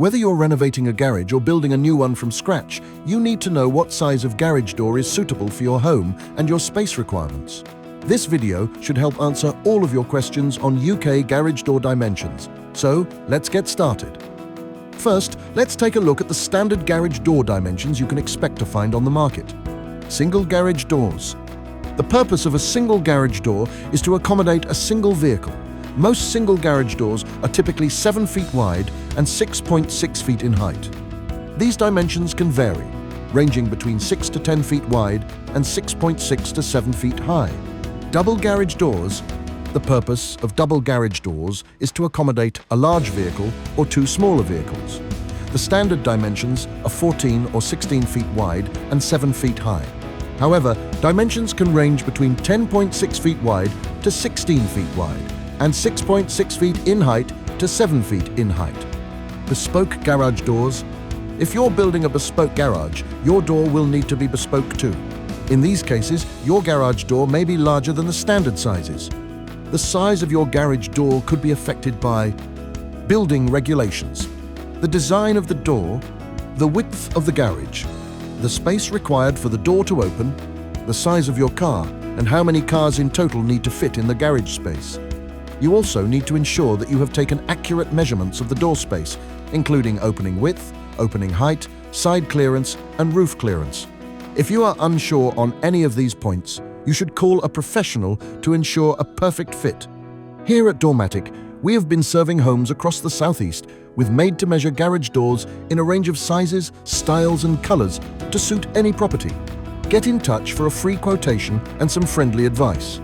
Whether you're renovating a garage or building a new one from scratch, you need to know what size of garage door is suitable for your home and your space requirements. This video should help answer all of your questions on UK garage door dimensions. So, let's get started. First, let's take a look at the standard garage door dimensions you can expect to find on the market. Single garage doors. The purpose of a single garage door is to accommodate a single vehicle. Most single garage doors are typically 7 feet wide and 6.6 feet in height. These dimensions can vary, ranging between 6 to 10 feet wide and 6.6 to 7 feet high. Double garage doors. The purpose of double garage doors is to accommodate a large vehicle or two smaller vehicles. The standard dimensions are 14 or 16 feet wide and 7 feet high. However, dimensions can range between 10.6 feet wide to 16 feet wide and 6.6 feet in height to 7 feet in height. Bespoke garage doors. If you're building a bespoke garage, your door will need to be bespoke too. In these cases, your garage door may be larger than the standard sizes. The size of your garage door could be affected by building regulations, the design of the door, the width of the garage, the space required for the door to open, the size of your car, and how many cars in total need to fit in the garage space. You also need to ensure that you have taken accurate measurements of the door space, including opening width, opening height, side clearance, and roof clearance. If you are unsure on any of these points, you should call a professional to ensure a perfect fit. Here at Doormatic, we have been serving homes across the Southeast with made-to-measure garage doors in a range of sizes, styles, and colors to suit any property. Get in touch for a free quotation and some friendly advice.